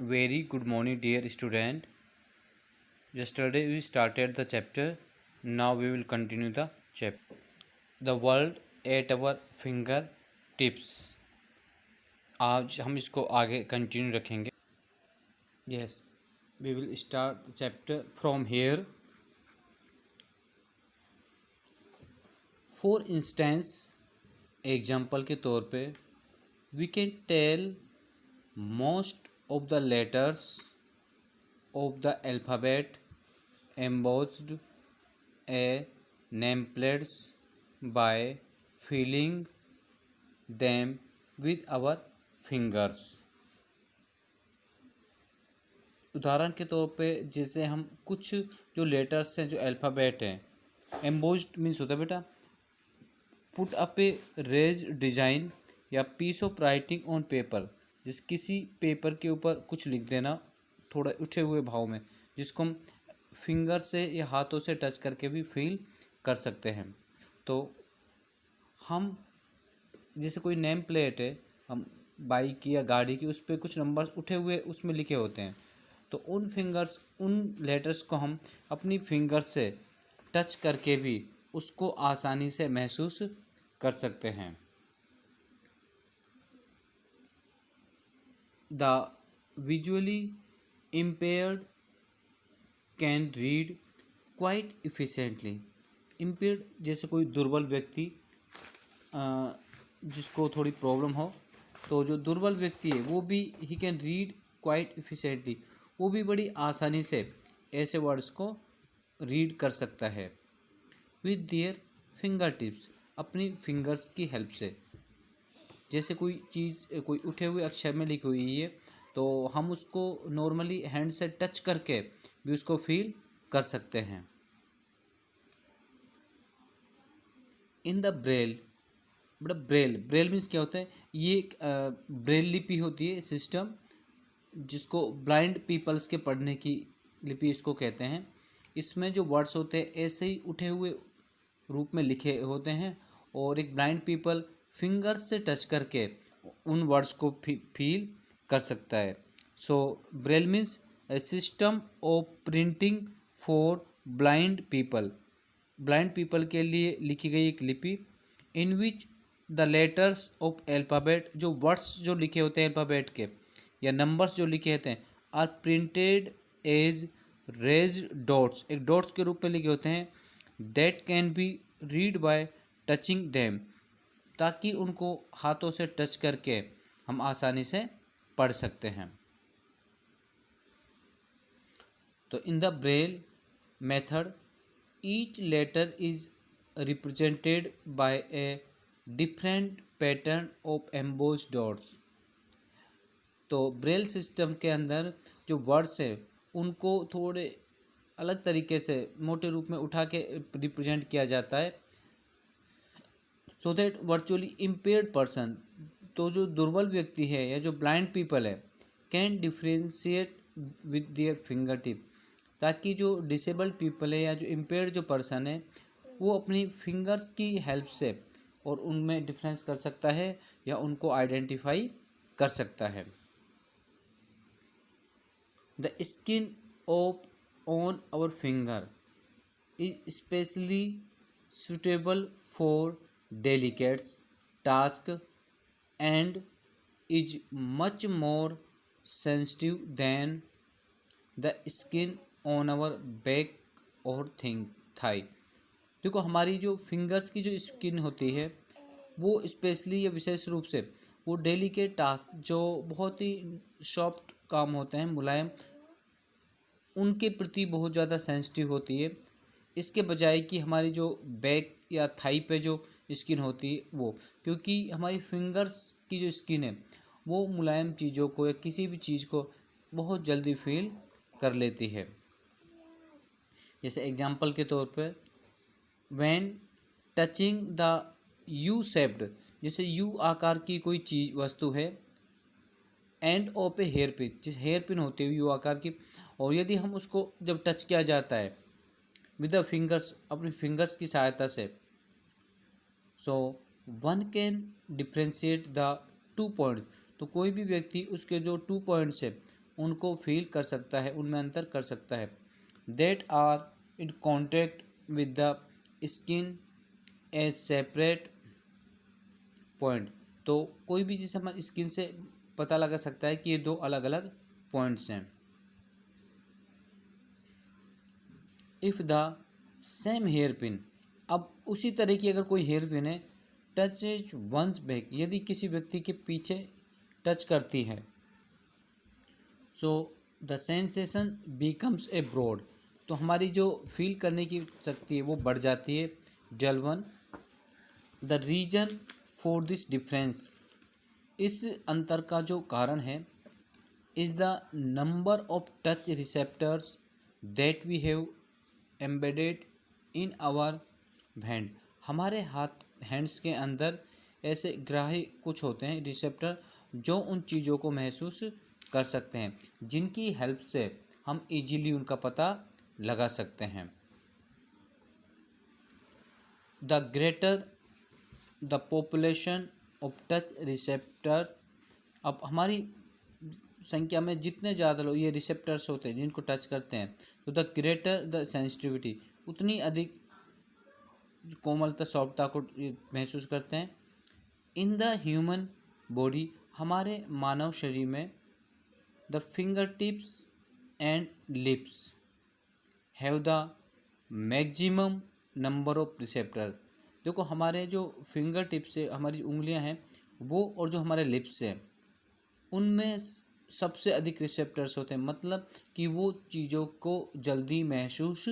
Very good morning, dear student. Yesterday we started the chapter. Now we will continue the chapter. The world at our fingertips. आज हम इसको आगे continue रखेंगे. Yes, we will start the chapter from here. For instance, example के तौर पे we can tell most of the letters of the alphabet embossed a nameplates by filling them with our fingers. उदाहरण के तौर पे जैसे हम कुछ जो लेटर्स हैं जो अल्फ़ाबेट हैं, एम्बोस्ड मीन्स होता है बेटा put up a raised design या piece of writing on paper, जिस किसी पेपर के ऊपर कुछ लिख देना थोड़ा उठे हुए भाव में, जिसको हम फिंगर से या हाथों से टच करके भी फील कर सकते हैं. तो हम जैसे कोई नेम प्लेट है, हम बाइक की या गाड़ी की, उस पर कुछ नंबर्स उठे हुए उसमें लिखे होते हैं, तो उन लेटर्स को हम अपनी फिंगर से टच करके भी उसको आसानी से महसूस कर सकते हैं. The visually impaired can read quite efficiently. Impaired जैसे कोई दुर्बल व्यक्ति जिसको थोड़ी प्रॉब्लम हो, तो जो दुर्बल व्यक्ति है वो भी he can read quite efficiently, वो भी बड़ी आसानी से ऐसे वर्ड्स को रीड कर सकता है विद देयर फिंगर टिप्स, अपनी फिंगर्स की हेल्प से. जैसे कोई चीज़ कोई उठे हुए अक्षर में लिखी हुई है, तो हम उसको नॉर्मली हैंड से टच करके भी उसको फील कर सकते हैं. इन द ब्रेल, बड़ा ब्रेल मीन्स क्या होता है, ये एक ब्रेल लिपि होती है सिस्टम, जिसको ब्लाइंड पीपल्स के पढ़ने की लिपि इसको कहते हैं. इसमें जो वर्ड्स होते हैं ऐसे ही उठे हुए रूप में लिखे होते हैं, और एक ब्लाइंड पीपल फिंगर से टच करके उन वर्ड्स को फील कर सकता है. So Braille means a system of printing for blind people. Blind people के लिए लिखी गई एक लिपि in which the letters of alphabet, जो वर्ड्स जो लिखे होते हैं अल्फ़ाबेट के या नंबर्स जो लिखे होते हैं, are printed as raised dots, एक डॉट्स के रूप में लिखे होते हैं, that can be read by touching them, ताकि उनको हाथों से टच करके हम आसानी से पढ़ सकते हैं. तो in the braille method each letter is represented by a different pattern of embossed dots. तो ब्रेल सिस्टम के अंदर जो वर्ड्स है उनको थोड़े अलग तरीके से मोटे रूप में उठा के रिप्रेजेंट किया जाता है, so that virtually impaired person, तो जो दुर्बल व्यक्ति है या जो ब्लाइंड पीपल है, can differentiate with their finger tip, ताकि जो डिसेबल्ड पीपल है या जो इम्पेयर्ड जो पर्सन है वो अपनी फिंगर्स की हेल्प से और उनमें डिफरेंस कर सकता है या उनको आइडेंटिफाई कर सकता है. The skin of on our finger is specially suitable for delicate task and is much more sensitive than the skin on our back or thigh. देखो हमारी जो फिंगर्स की जो स्किन होती है वो स्पेशली या विशेष रूप से वो डेलिकेट टास्क जो बहुत ही सॉफ्ट काम होते हैं, मुलायम, उनके प्रति बहुत ज़्यादा सेंसिटिव होती है, इसके बजाय कि हमारी जो बैक या थाई पे जो स्किन होती है वो, क्योंकि हमारी फिंगर्स की जो स्किन है वो मुलायम चीज़ों को या किसी भी चीज़ को बहुत जल्दी फील कर लेती है. जैसे एग्जांपल के तौर पे when touching the U shaped, जैसे यू आकार की कोई चीज़ वस्तु है, and of a hair pin, जिस हेयर पिन होती है यू आकार की, और यदि हम उसको जब टच किया जाता है विद द फिंगर्स, अपनी फिंगर्स की सहायता से, so one can differentiate the 2 points, तो कोई भी व्यक्ति उसके जो 2 पॉइंट्स है उनको फील कर सकता है, उनमें अंतर कर सकता है। That are in contact with the skin as separate point. तो कोई भी चीज़ हम स्किन से पता लगा सकता है कि ये दो अलग अलग पॉइंट्स हैं। If the same hair pin, अब उसी तरह की अगर कोई हेयर पिन है, टच इज वंस बैक, यदि किसी व्यक्ति के पीछे टच करती है, so the sensation becomes a broad, तो हमारी जो फील करने की शक्ति है वो बढ़ जाती है। जलवन, the reason for this difference, इस अंतर का जो कारण है, is the number of touch receptors that we have embedded in our hand, हमारे हैंड्स के अंदर ऐसे ग्राही कुछ होते हैं रिसेप्टर जो उन चीज़ों को महसूस कर सकते हैं, जिनकी हेल्प से हम इजीली उनका पता लगा सकते हैं। The greater the population of touch receptor, अब हमारी संख्या में जितने ज़्यादा लोग ये रिसेप्टर्स होते हैं जिनको टच करते हैं, तो द ग्रेटर द सेंसिटिविटी, उतनी अधिक कोमलता सॉफ्टता को महसूस करते हैं। इन द ह्यूमन बॉडी, हमारे मानव शरीर में, the finger tips and lips have the maximum number of receptor, देखो हमारे जो फिंगर टिप्स से हमारी उंगलियां हैं वो, और जो हमारे लिप्स है उनमें सबसे अधिक रिसेप्टर्स होते हैं, मतलब कि वो चीज़ों को जल्दी महसूस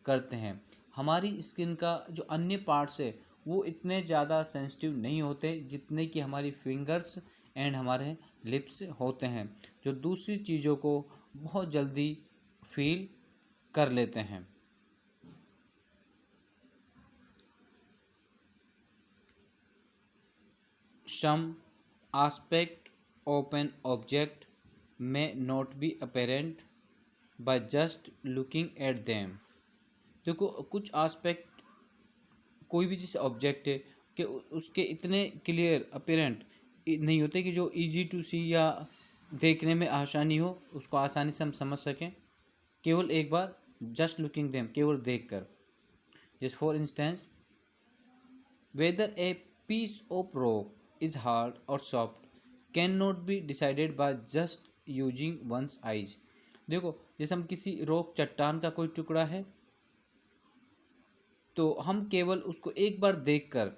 करते हैं। हमारी स्किन का जो अन्य पार्ट्स है वो इतने ज़्यादा सेंसिटिव नहीं होते जितने कि हमारी फिंगर्स एंड हमारे लिप्स होते हैं, जो दूसरी चीज़ों को बहुत जल्दी फील कर लेते हैं। Some aspect of an object may not be apparent by just looking at them, देखो कुछ आस्पेक्ट कोई भी जैसे ऑब्जेक्ट है कि उसके इतने क्लियर अपेरेंट नहीं होते कि जो इजी टू सी या देखने में आसानी हो, उसको आसानी से हम समझ सकें केवल एक बार जस्ट लुकिंग देम, केवल देख कर। जैसे for instance, whether a piece of rock is hard और soft can not be decided by just using one's eyes, देखो जैसे हम किसी रॉक चट्टान का कोई टुकड़ा है तो हम केवल उसको एक बार देखकर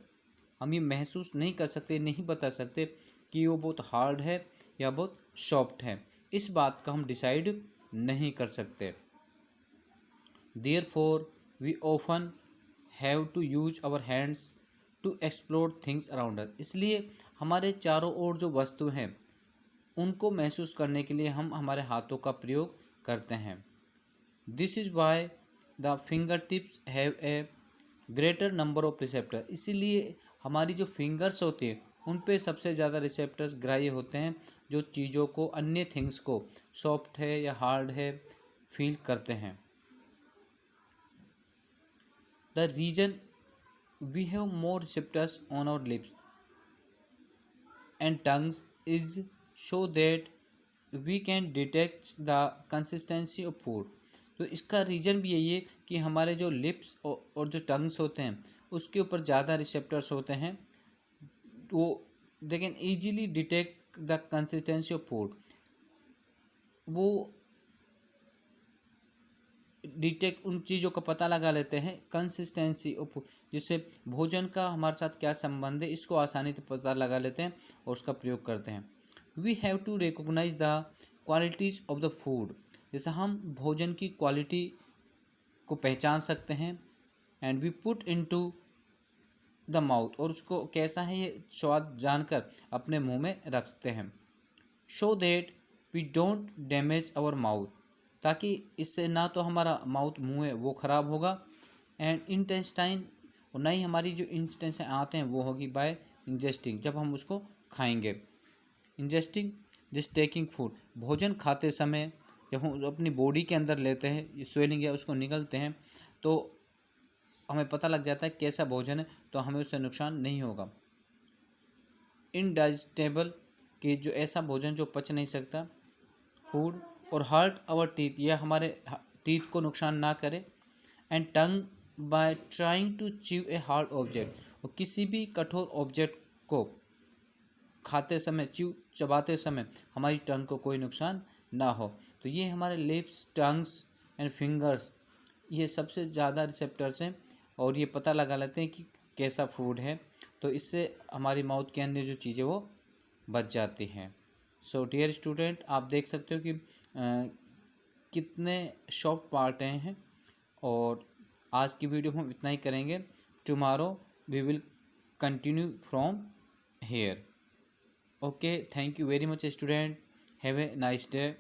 हम ये महसूस नहीं कर सकते, नहीं बता सकते कि वो बहुत हार्ड है या बहुत सॉफ्ट है, इस बात का हम डिसाइड नहीं कर सकते। Therefore we often have to use our hands to explore things around us, इसलिए हमारे चारों ओर जो वस्तु हैं उनको महसूस करने के लिए हम हमारे हाथों का प्रयोग करते हैं। This is why the finger tips have a greater number of receptor, इसीलिए हमारी जो फिंगर्स होती हैं उन पे सबसे ज़्यादा रिसेप्टर्स ग्राह्य होते हैं, जो चीज़ों को, अन्य थिंग्स को सॉफ्ट है या हार्ड है फील करते हैं। The reason we have more receptors on our lips and tongues is so that we can detect the consistency of food, तो इसका रीज़न भी यही है कि हमारे जो लिप्स और जो टंग्स होते हैं उसके ऊपर ज़्यादा रिसेप्टर्स होते हैं, वो they can easily detect the consistency of food, वो डिटेक्ट उन चीज़ों का पता लगा लेते हैं कंसिस्टेंसी ऑफ फूड, जिससे भोजन का हमारे साथ क्या संबंध है इसको आसानी से पता लगा लेते हैं और उसका प्रयोग करते हैं। We have to recognise the qualities of the food, जैसे हम भोजन की क्वालिटी को पहचान सकते हैं। And we put into the mouth, और उसको कैसा है ये स्वाद जानकर अपने मुंह में रखते हैं। So that we don't damage our mouth, ताकि इससे ना तो हमारा माउथ मुंह है वो ख़राब होगा, एंड इंटेस्टाइन, और ना ही हमारी जो इंटेस्टाइन आते हैं वो होगी बाय इंजेस्टिंग, जब हम उसको खाएंगे। इंजेस्टिंग जिस टेकिंग फूड, भोजन खाते समय जब हम अपनी बॉडी के अंदर लेते हैं, ये स्वेलिंग या उसको निकलते हैं, तो हमें पता लग जाता है कैसा भोजन है, तो हमें उससे नुकसान नहीं होगा। इनडाइजेस्टेबल, कि जो ऐसा भोजन जो पच नहीं सकता, फूड और हर्ट आवर टीथ, यह हमारे टीथ को नुकसान ना करे। And tongue by trying to chew a hard object, और किसी भी कठोर ऑब्जेक्ट को खाते समय, चबाते समय हमारी टंग को कोई नुकसान ना हो। तो ये हमारे लिप्स, टंग्स एंड फिंगर्स, ये सबसे ज़्यादा रिसेप्टर्स हैं और ये पता लगा लेते हैं कि कैसा फूड है, तो इससे हमारी माउथ के अंदर जो चीज़ें वो बच जाती हैं। सो डियर स्टूडेंट, आप देख सकते हो कि कितने शॉर्ट पार्ट हैं, और आज की वीडियो में हम इतना ही करेंगे। Tomorrow we will continue from here. Okay, thank you very much student, have a nice day.